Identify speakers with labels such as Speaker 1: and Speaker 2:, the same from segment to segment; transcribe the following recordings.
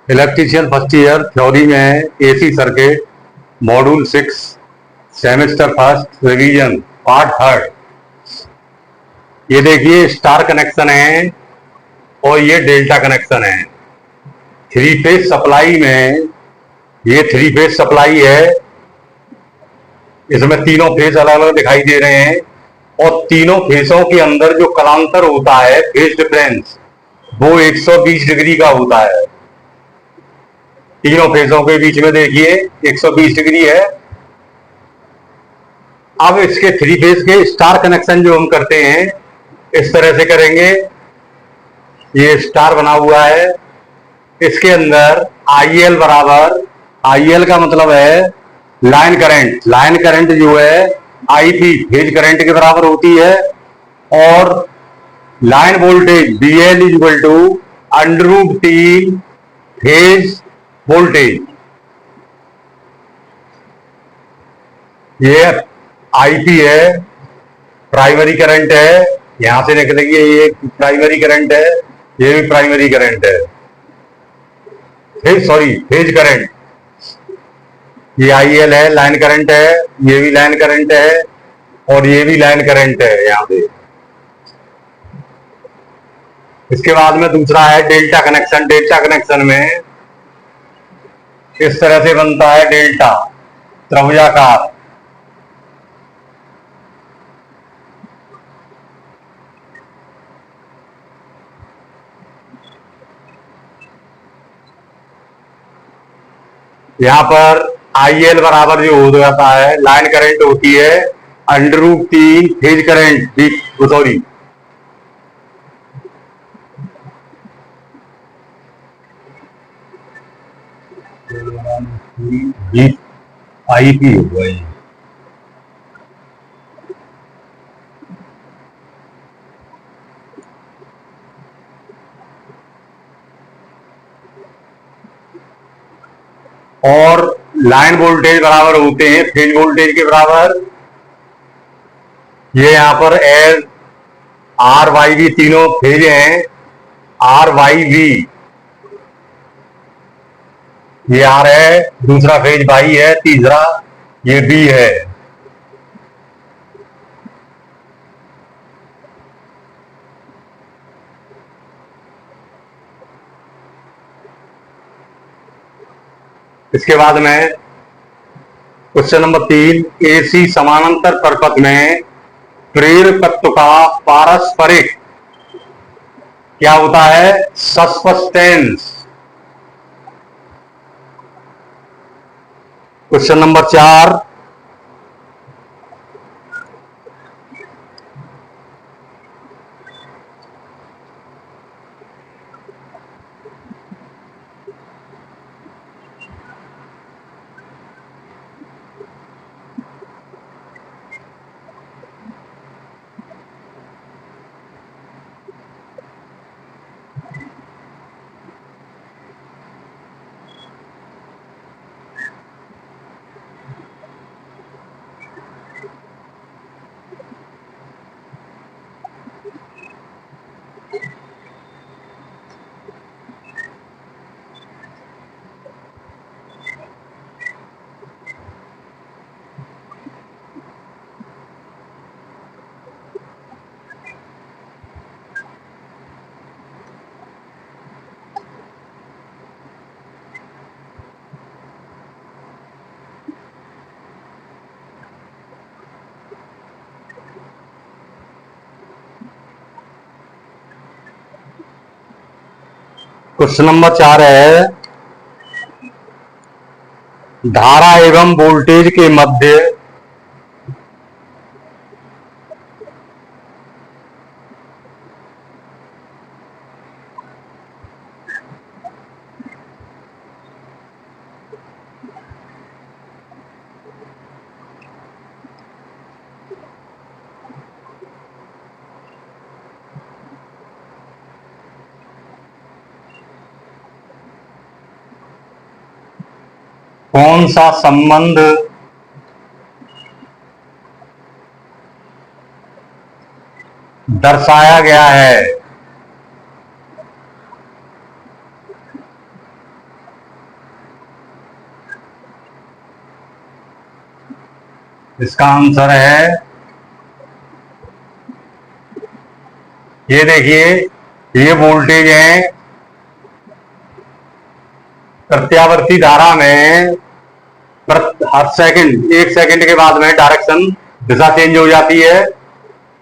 Speaker 1: Electrician first year theory में AC circuit module 6 semester first revision part third. ये देखिए star connection है और ये डेल्टा कनेक्शन है। थ्री फेज सप्लाई में ये थ्री फेज सप्लाई है। इसमें तीनों फेज अलग अलग दिखाई दे रहे हैं और तीनों फेजों के अंदर जो कलांतर होता है फेज डिफरेंस वो 120 डिग्री का होता है। तीनों फेजों के बीच में देखिए 120 डिग्री है। अब इसके थ्री फेज के स्टार कनेक्शन जो हम करते हैं इस तरह से करेंगे। ये स्टार बना हुआ है, इसके अंदर IL बराबर, IL का मतलब है लाइन करंट। लाइन करंट जो है IP फेज करंट के बराबर होती है और line voltage BL equal to √T phase voltage. ये IP है, प्राइमरी करंट है, यहां से निकलेगी ये प्राइमरी करंट है, ये भी प्राइमरी करंट है, फेज करंट। ये IL है, लाइन करंट है, ये भी लाइन करंट है और ये भी लाइन करंट है यहां पे। इसके बाद में दूसरा है डेल्टा कनेक्शन। डेल्टा कनेक्शन में इस तरह से बनता है डेल्टा त्रिभुजाकार। यहां पर IL बराबर जो हो जाता है लाइन करंट होती है √3 फेज करंट, सॉरी IP होगा ये। और लाइन वोल्टेज बराबर होते हैं फेज वोल्टेज के बराबर। ये यहां पर RYV तीनों फेज हैं, RYV ये R है, दूसरा फेज Y है, तीसरा ये B है। इसके बाद में क्वेश्चन नंबर 3, AC समानांतर परपथ में प्रेरकत्व का पारस्परिक क्या होता है? Suspense. Question number 4, question number 4 है धारा एवं वोल्टेज के मध्य कौन सा संबंध दर्शाया गया है? इसका आंसर है, ये देखिए, ये वोल्टेज है। प्रत्यावर्ती धारा में हर सेकंड, 1 सेकंड के बाद में डायरेक्शन, दिशा चेंज हो जाती है,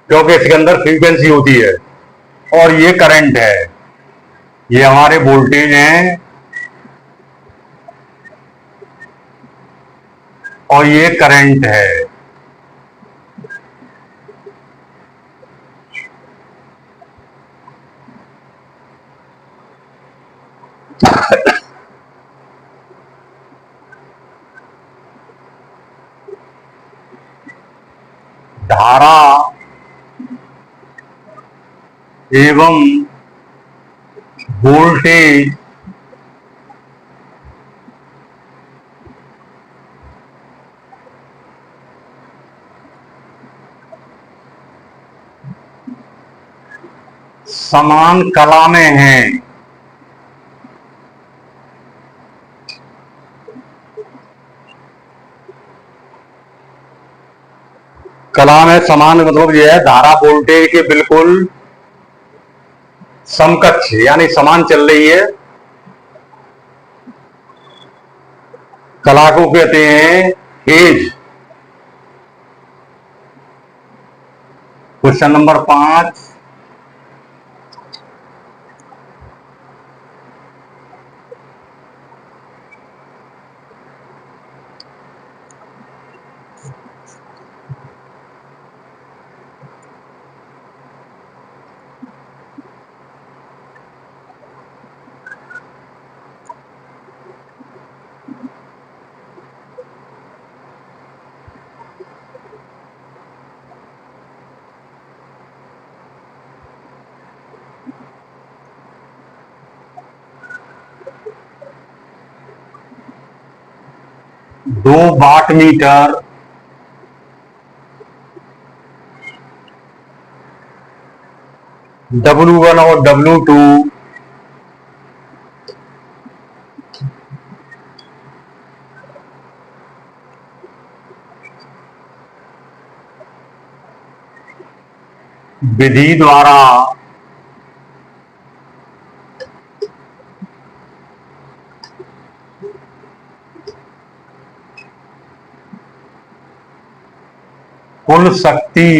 Speaker 1: क्योंकि इसके अंदर फ्रीक्वेंसी होती है। और ये करंट है, ये हमारे वोल्टेज हैं, और ये करंट है। धारा एवं वोल्टेज समान कला में हैं। कला में समान मतलब यह है, धारा वोल्टेज के बिल्कुल समकक्ष यानी समान चल रही है। कला को कहते हैं फेज। क्वेश्चन नंबर 5, दो वाट मीटर W1 और W2 विधि द्वारा कुल शक्ति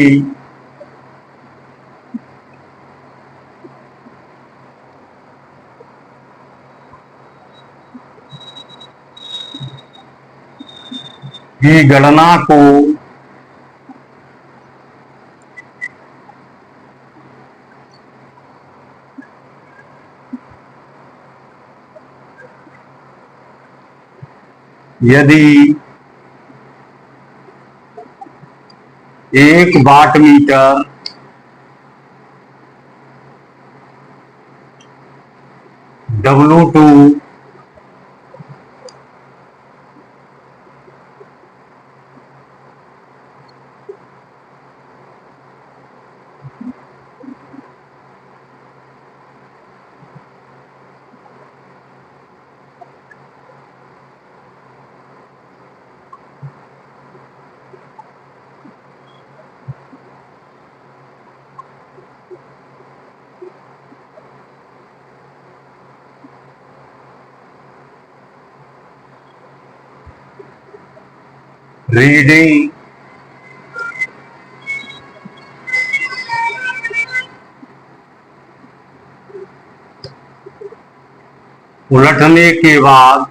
Speaker 1: की गणना को यदि 1 वाट मीटर W2 रीडिंग उलटने के बाद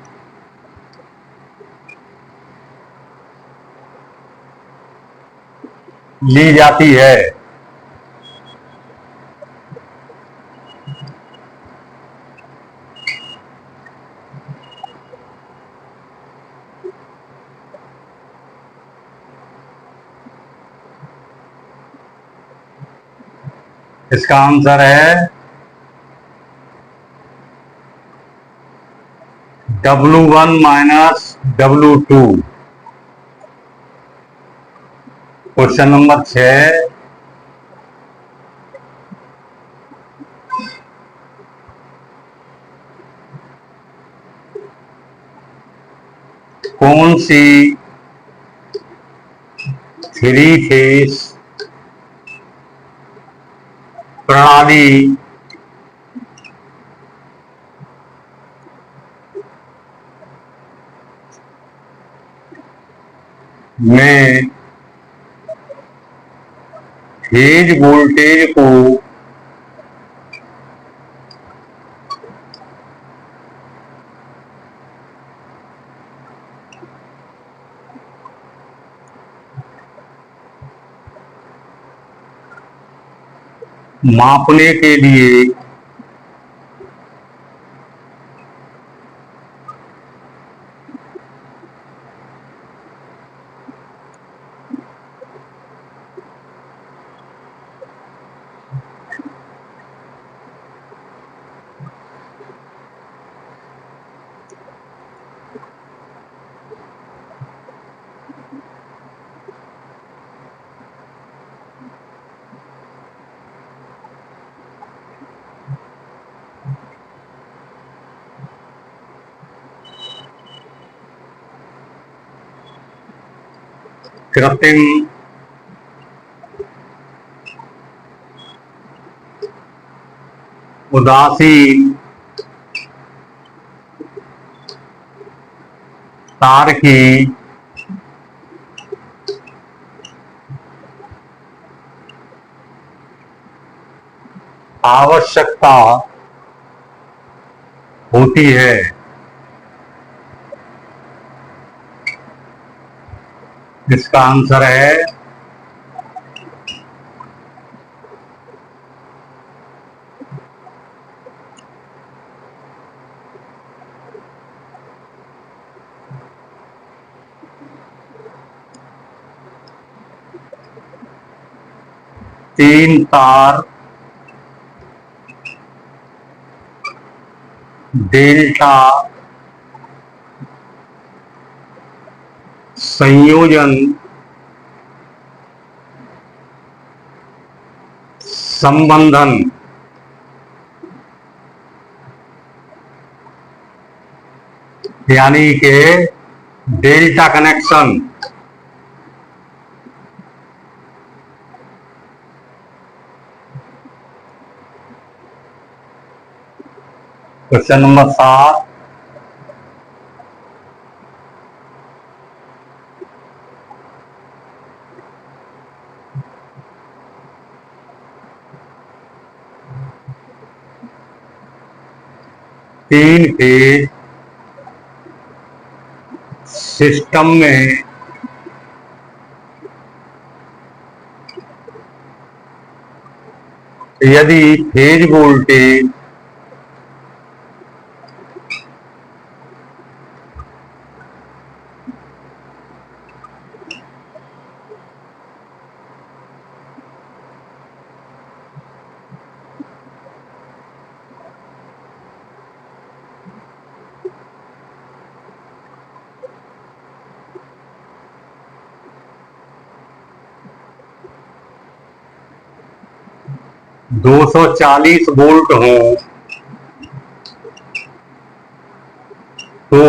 Speaker 1: ली जाती है। इसका आंसर है W1 minus W2। Question number 6, कौन सी थ्री फेस प्रणाली में फेज वोल्टेज को मापने के लिए कृत्रिम उदासीन तार की आवश्यकता होती है। इसका आंसर है 3 तार डेल्टा संयोजन संबंधन यानी के delta connection question number 7 3 phase system में यदि फेज वोल्टेज दो 240 वोल्ट हो तो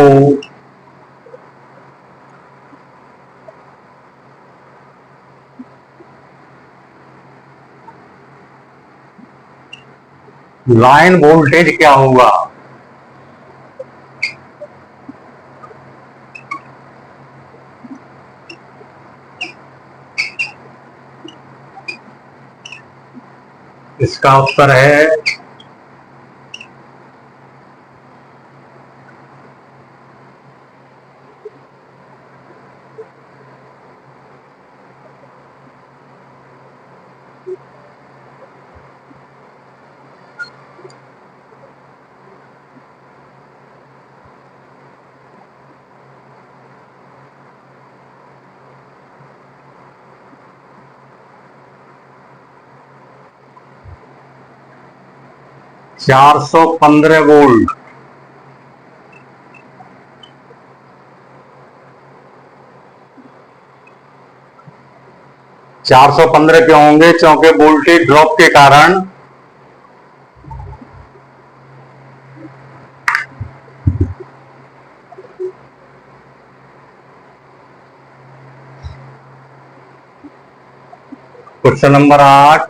Speaker 1: लाइन वोल्टेज क्या होगा? इसका उत्तर है 415 वोल्ट 415 क्यों होंगे? क्योंकि वोल्टेज ड्रॉप के कारण question number 8,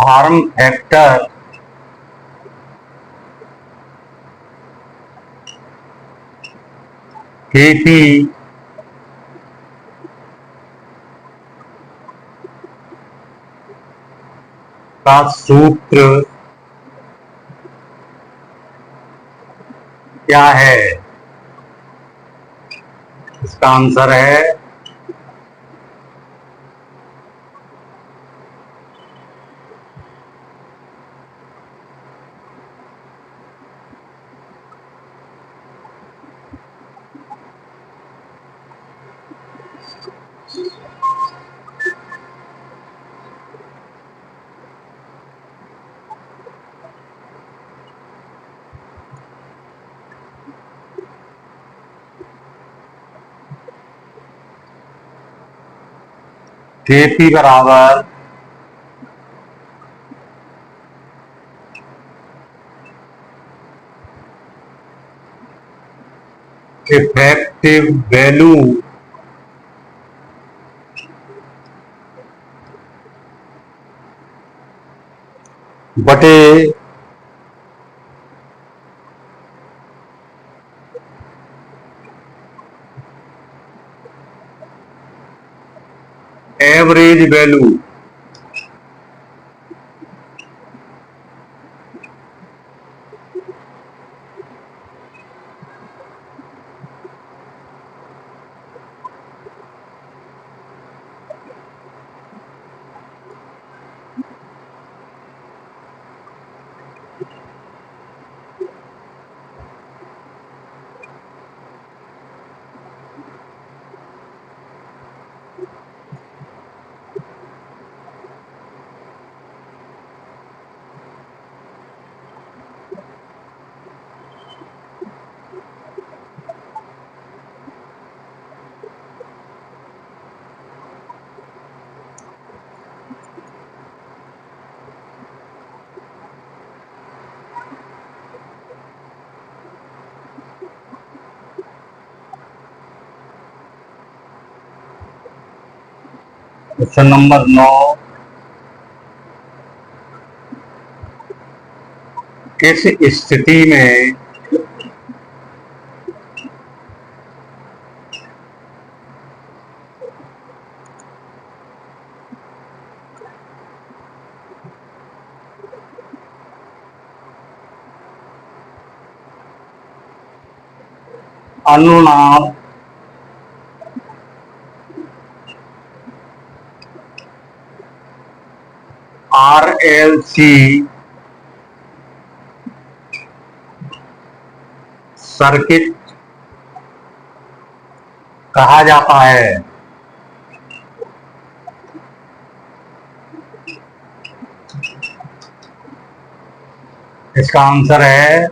Speaker 1: form factor KP का सूत्र क्या है? इसका आंसर है केपी बराबर इफेक्टिव वैल्यू बटे एवरेज वैल्यू क्वेश्चन नंबर 9, किस स्थिति में अनुनाद RLC सर्किट कहा जाता है? इसका आंसर है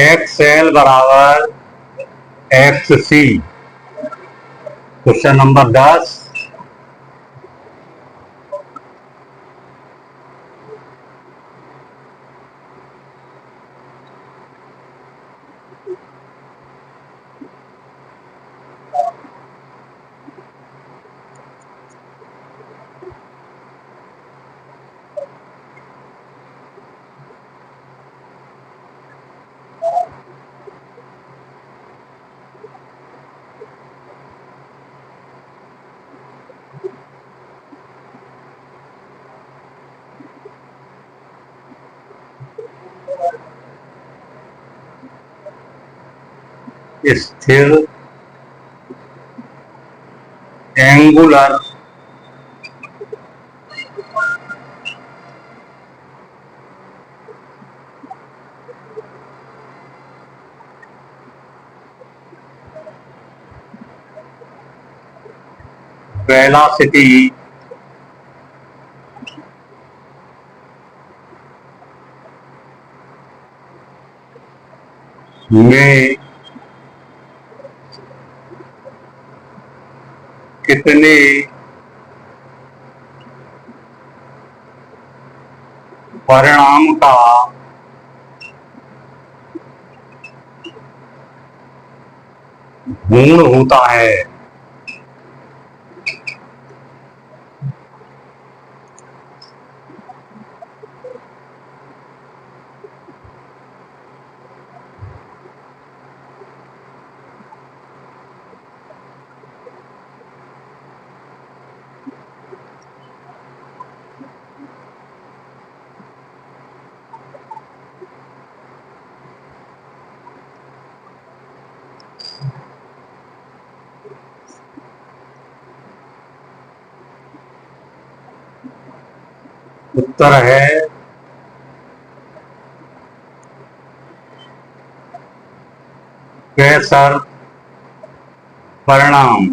Speaker 1: XL बराबर XC। क्वेश्चन नंबर 10, स्थिर एंगुलर वेलोसिटी में कितने परिणाम का गुण होता है। उत्तर है प्रेशर परिणाम।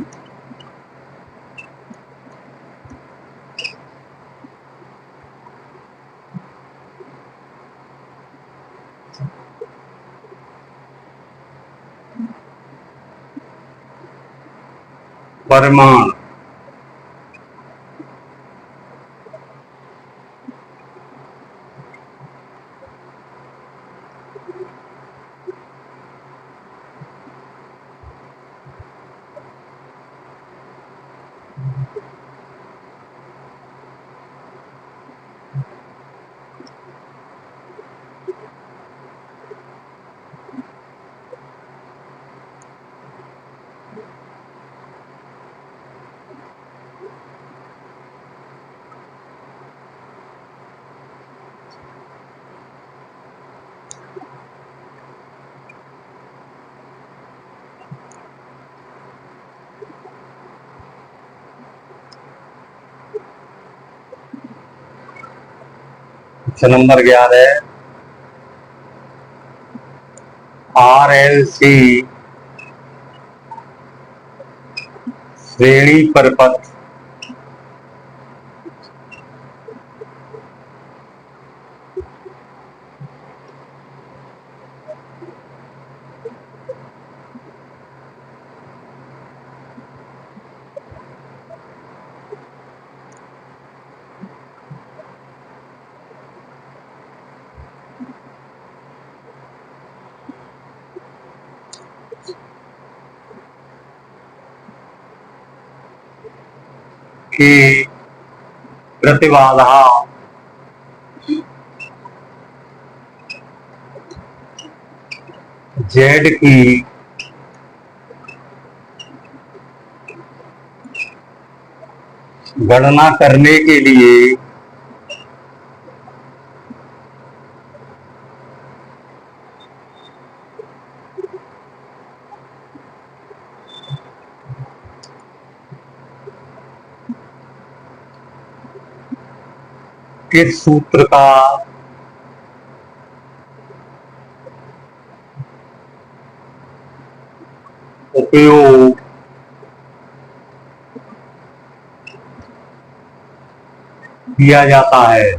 Speaker 1: परिमाण नंबर 11 RLC श्रेणी परिपथ की प्रतिबाधा Z की गणना करने के लिए किस सूत्र का उपयोग किया जाता है।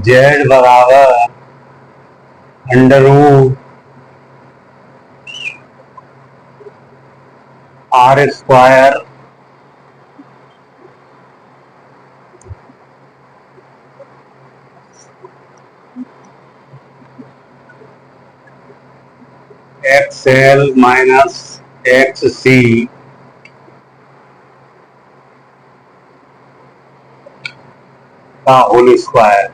Speaker 1: Z बराबर √R² XL - XC का whole square.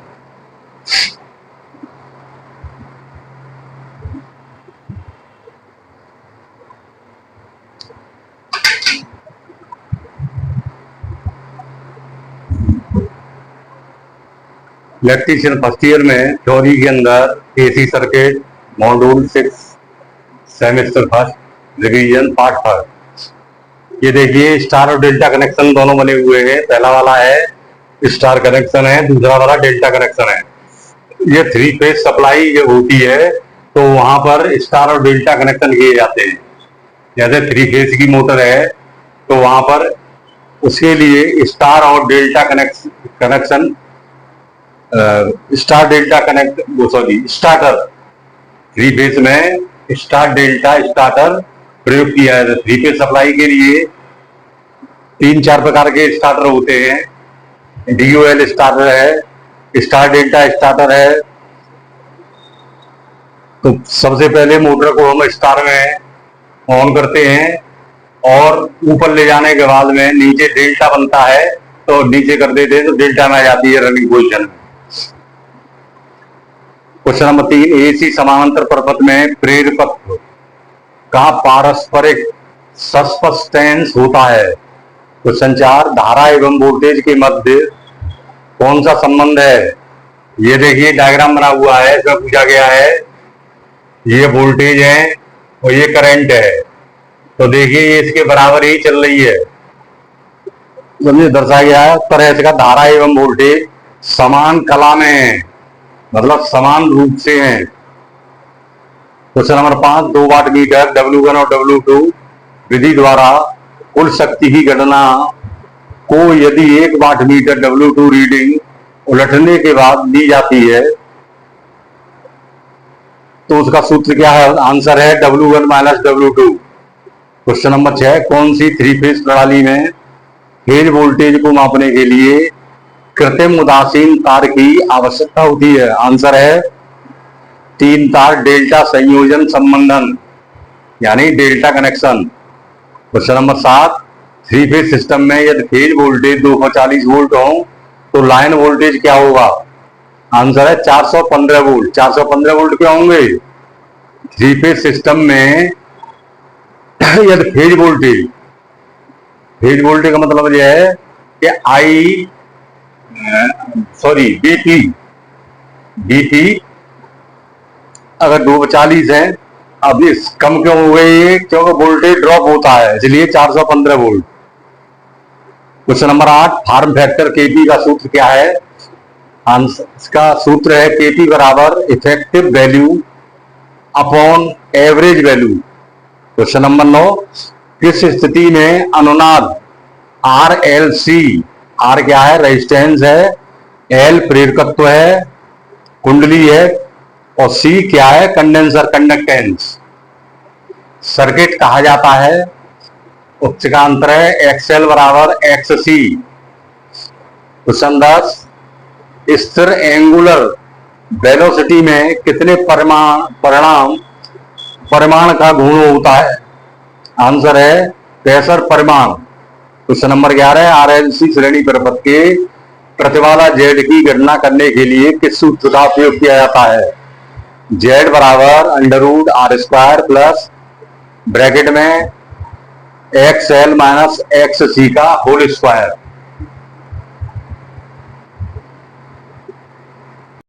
Speaker 1: Electrician first year में थ्योरी के अंदर AC circuit module 6 semester first revision part first. ये देखिए स्टार और डेल्टा कनेक्शन दोनों बने हुए हैं। पहला वाला है स्टार कनेक्शन है, दूसरा वाला डेल्टा कनेक्शन है। ये 3 फेज सप्लाई जब होती है तो वहां पर स्टार और डेल्टा कनेक्शन किए जाते हैं। जैसे 3 फेज की मोटर है तो वहां पर उसके लिए स्टार और delta connection star delta connect sorry starter 3 phase में स्टार डेल्टा स्टार्टर प्रयोग किया है। 3 फेज सप्लाई के लिए 3-4 प्रकार के स्टार्टर होते हैं। DOL स्टार्टर है, स्टार डेल्टा स्टार्टर है। तो सबसे पहले मोटर को हम स्टार में ऑन करते हैं और ऊपर ले जाने के बाद में नीचे डेल्टा बनता है तो नीचे कर देते हैं तो डेल्टा में आ जाती है रनिंग पोजिशन में। क्वेश्चन नंबर 3, AC समानांतर परपथ में प्रेरक का पारस्परिक सस्पेंस होता है। क्वेश्चन 4, धारा एवं वोल्टेज के मध्य कौन सा संबंध है। ये देखिए डायग्राम बना हुआ है, इसमें पूछा गया है ये वोल्टेज है और ये करंट है, तो देखिए ये इसके बराबर ही चल रही है। समझे, दर्शाया गया है उत्तर है इसका धारा एवं वोल्टेज समान कला में है, मतलब समान रूप से है। Question number 5, 2 watt meter W1 और W2 विधि द्वारा कुल शक्ति की गणना को यदि 1 वाट मीटर W2 रीडिंग उलटने के बाद दी जाती है तो उसका सूत्र क्या है। आंसर है W1 minus W2। Question number 6, कौन सी 3 फेज प्रणाली में फेज वोल्टेज को मापने के लिए कृत्रिम उदासीन तार की आवश्यकता होती है। आंसर है 3 तार डेल्टा संयोजन संबंधन यानी delta connection. Question number 7, 3 phase system में यदि फेज वोल्टेज 240 वोल्ट हो तो लाइन वोल्टेज क्या होगा। आंसर है 415 वोल्ट। 415 वोल्ट क्या होंगे 3 फेज सिस्टम में यदि फेज वोल्टेज का मतलब यह है कि BP अगर 240 है, अब इस कम क्यों हो गई क्योंकि वोल्टेज ड्रॉप होता है इसलिए 415 volt. Question number 8, form factor KP का सूत्र क्या है। इसका सूत्र है KP बराबर effective value upon average value. Question number 9, किस स्थिति में अनुनाद RLC, R क्या है रेजिस्टेंस है, L प्रेरकत्व है कुंडली है और C क्या है कंडेंसर कंडक्टेंस सर्किट कहा जाता है। उच्च का अंतर है XL बराबर XC। क्वेश्चन 10, स्थिर एंगुलर वेलोसिटी में कितने परिमाण का गुण होता है। आंसर है 65 परिमाण। क्वेश्चन नंबर 11, RLC श्रेणी परपथ के प्रतिबाधा Z की गणना करने के लिए किस सूत्र का उपयोग किया जाता है। Z बराबर √R² प्लस ब्रैकेट में XL माइनस XC का होल स्क्वायर।